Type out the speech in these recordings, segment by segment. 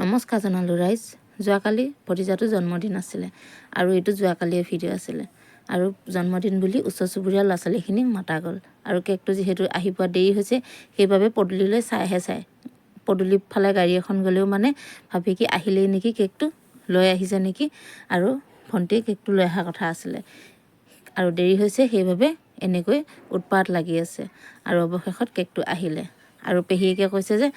নমস্কাৰ জনালোঁ ৰাইজ। যোৱাকালি ভতিজাটোৰ জন্মদিন আছিলে আৰু এইটো যোৱাকালিয়ে ভিডিঅ' আছিলে আৰু জন্মদিন বুলি ওচৰ চুবুৰীয়া ল'ৰা ছোৱালীখিনিক মতা গ'ল আৰু কেকটো যিহেতু আহি পোৱা দেৰি হৈছে সেইবাবে পদূলিলৈ চাই পদূলিৰ ফালে গাড়ী এখন গ'লেও মানে ভাবি কি আহিলেই নেকি, কেকটো লৈ আহিছে নেকি, আৰু ভণ্টিয়ে কেকটো লৈ অহা কথা আছিলে আৰু দেৰি হৈছে সেইবাবে এনেকৈ উৎপাত লাগি আছে আৰু অৱশেষত কেকটো আহিলে আৰু পেহীয়েকে কৈছে যে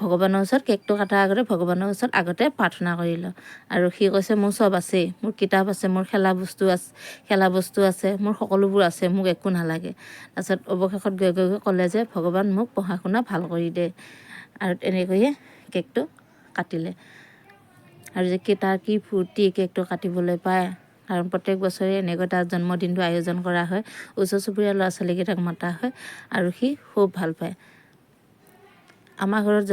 ভগৱানৰ ওচৰত কেকটো কটাৰ আগতে ভগৱানৰ ওচৰত আগতে প্ৰাৰ্থনা কৰি লওঁ আৰু সি কৈছে মোৰ চব আছেই, মোৰ কিতাপ আছে, মোৰ খেলা বস্তু আছে, মোৰ সকলোবোৰ আছে, মোক একো নালাগে। তাৰপিছত অৱশেষত গৈ ক'লে যে ভগৱান মোক পঢ়া শুনা ভাল কৰি দে, আৰু তেনেকৈয়ে কেকটো কাটিলে আৰু যে তাৰ কি ফূৰ্তি কেকটো কাটিবলৈ পায়, কাৰণ প্ৰত্যেক বছৰে এনেকৈ তাৰ জন্মদিনটো আয়োজন কৰা হয়, ওচৰ চুবুৰীয়া ল'ৰা ছোৱালীকেইটাক মতা হয় আৰু সি খুব ভাল পায়। আমাৰ ঘৰত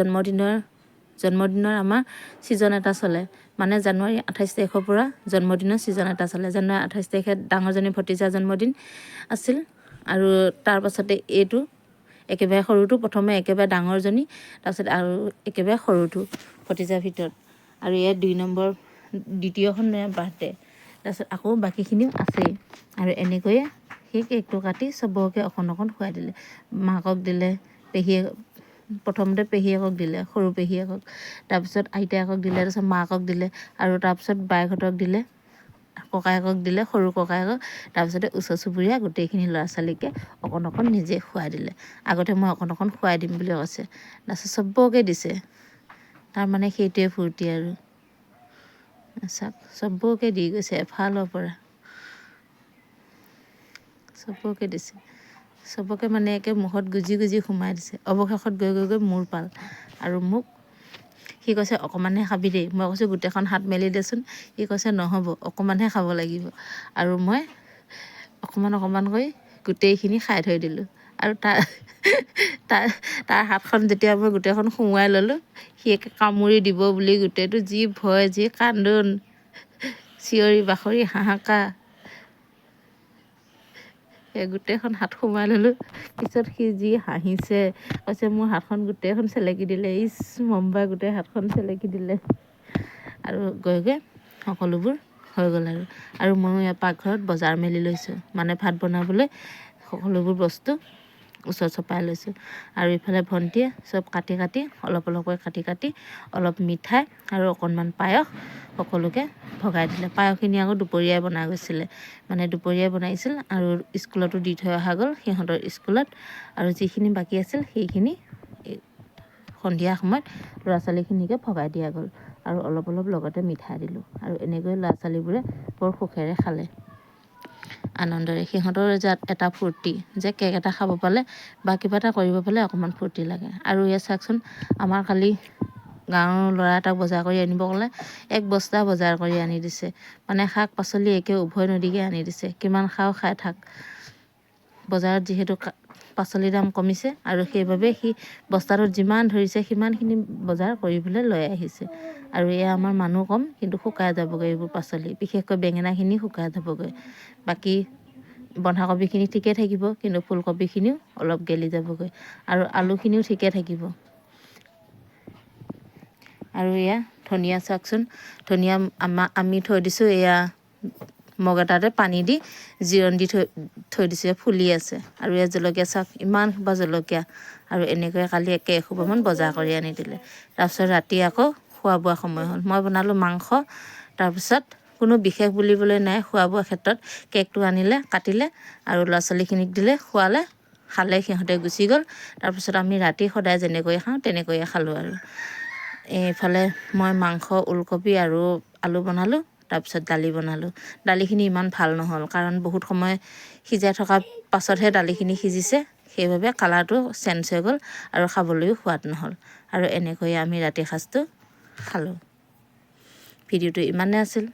জন্মদিনৰ আমাৰ ছিজন এটা চলে, মানে জানুৱাৰী 28 তাৰিখৰ পৰা জন্মদিনৰ ছিজন এটা চলে। জানুৱাৰী 28 তাৰিখে ডাঙৰজনী ভতিজাৰ জন্মদিন আছিল আৰু তাৰ পাছতে এইটো একেবাৰে সৰুটো, প্ৰথমে একেবাৰে ডাঙৰজনী, তাৰপিছত আৰু একেবাৰে সৰুটো ভতিজাৰ ভিতৰত, আৰু ইয়াত দ্বিতীয়খন বাৰ্থডে, তাৰপিছত আকৌ বাকীখিনিও আছেই। আৰু এনেকৈয়ে সেই কেকটো কাটি চবকে অকণ খুৱাই দিলে। মাকক দিলে, প্ৰথমতে পেহীয়েকক দিলে, সৰু পেহীয়েকক, তাৰপিছত আইতাকক দিলে, তাৰপিছত মাকক দিলে আৰু তাৰপিছত বাইকহঁতক দিলে, ককায়েকক দিলে, সৰু ককায়েকক, তাৰপিছতে ওচৰ চুবুৰীয়া গোটেইখিনি ল'ৰা ছোৱালীকে অকণ নিজে খুৱাই দিলে। আগতে মই অকণ খুৱাই দিম বুলি কৈছে, তাৰপিছত চবকে দিছে। তাৰমানে সেইটোৱে ফূৰ্তি আৰু চাওক, চবকে দি গৈছে এফালৰ পৰা, চবকে দিছে, চবকে মানে একে মুখত গুজি সোমাই দিছে। অৱশেষত গৈ মোৰ পাল আৰু মোক সি কৈছে অকণমানহে খাবি দেই। মই কৈছোঁ গোটেইখন হাত মেলি দেচোন। সি কৈছে নহ'ব, অকণমানহে খাব লাগিব, আৰু মই অকণমানকৈ গোটেইখিনি খাই থৈ দিলোঁ। আৰু তাৰ হাতখন যেতিয়া মই গোটেইখন সোমোৱাই ল'লোঁ, সি একে কামুৰি দিব বুলি গোটেইটো যি ভয়, যি কান্দোন, চিঞৰি বাখৰি হাহাকাৰ, গোটেইখন হাত সোমাই ল'লোঁ। পিছত সি যি হাঁহিছে, কৈছে মোৰ হাতখন গোটেইখন চেলেকি দিলে, মমবাই গোটেই হাতখন চেলেকি দিলে। আৰু গৈ সকলোবোৰ হৈ গ'ল আৰু ময়ো ইয়াৰ পাকঘৰত বজাৰ মেলি লৈছোঁ, মানে ভাত বনাবলৈ সকলোবোৰ বস্তু ওচৰ চপাই লৈছোঁ। আৰু ইফালে ভণ্টিয়ে চব কাটি অলপকৈ কাটি অলপ মিঠাই আৰু অকণমান পায়স সকলোকে ভগাই দিলে। পায়সখিনি আকৌ দুপৰীয়াই বনাই গৈছিলে, মানে দুপৰীয়াই বনাইছিল আৰু স্কুলতো দি থৈ অহা গ'ল সিহঁতৰ স্কুলত, আৰু যিখিনি বাকী আছিল সেইখিনি সন্ধিয়া সময়ত ল'ৰা ছোৱালীখিনিকে ভগাই দিয়া গ'ল আৰু অলপ লগতে মিঠাই দিলোঁ। আৰু এনেকৈ ল'ৰা ছোৱালীবোৰে বৰ সুখেৰে খালে, আনন্দৰে। সিহঁতৰ এটা ফূৰ্তি যে কেক এটা খাব পালে বা কিবা এটা কৰিব পালে অকণমান ফূৰ্তি লাগে। আৰু ইয়াত চাওকচোন, আমাৰ কালি গাঁৱৰ ল'ৰা এটাক বজাৰ কৰি আনিব ক'লে 1 বস্তা বজাৰ কৰি আনি দিছে, মানে শাক পাচলি একে উভয় নদীকে আনি দিছে। কিমান খাই থাক। বজাৰত যিহেতু পাচলিৰ দাম কমিছে আৰু সেইবাবে সি বস্তাটোত যিমান ধৰিছে সিমানখিনি বজাৰ কৰিবলৈ লৈ আহিছে। আৰু এয়া আমাৰ মানুহ কম, কিন্তু শুকাই যাবগৈ এইবোৰ পাচলি, বিশেষকৈ বেঙেনাখিনি শুকাই যাবগৈ। বাকী বন্ধাকবিখিনি ঠিকে থাকিব, কিন্তু ফুলকবিখিনিও অলপ গেলি যাবগৈ, আৰু আলুখিনিও ঠিকে থাকিব। আৰু এয়া ধনিয়া চাওকচোন, ধনিয়া আমি থৈ দিছোঁ এয়া মগ এটাতে পানী দি জিৰণ দি থৈ দিছোঁ, ফুলি আছে। আৰু এয়া জলকীয়া চাওক, ইমান সোপা জলকীয়া, আৰু এনেকৈ কালি এসোপামান বজাৰ কৰি আনি দিলে। তাৰপিছত ৰাতি আকৌ খোৱা বোৱা সময় হ'ল, মই বনালোঁ মাংস। তাৰপিছত কোনো বিশেষ বুলিবলৈ নাই খোৱা বোৱা ক্ষেত্ৰত, কেকটো আনিলে, কাটিলে আৰু ল'ৰা ছোৱালীখিনিক দিলে, খোৱালে, খালে, সিহঁতে গুচি গ'ল। তাৰপিছত আমি ৰাতি সদায় যেনেকৈয়ে খাওঁ তেনেকৈয়ে খালোঁ। আৰু এইফালে মই মাংস, ওলকবি আৰু আলু বনালোঁ, তাৰপিছত দালি বনালোঁ। দালিখিনি ইমান ভাল নহ'ল, কাৰণ বহুত সময় সিজাই থকাৰ পাছতহে দালিখিনি সিজিছে, সেইবাবে কালাৰটো চেঞ্জ হৈ গ'ল আৰু খাবলৈও সোৱাদ নহ'ল। আৰু এনেকৈয়ে আমি ৰাতিৰ সাঁজটো খালোঁ। ভিডিঅ'টো ইমানে আছিল।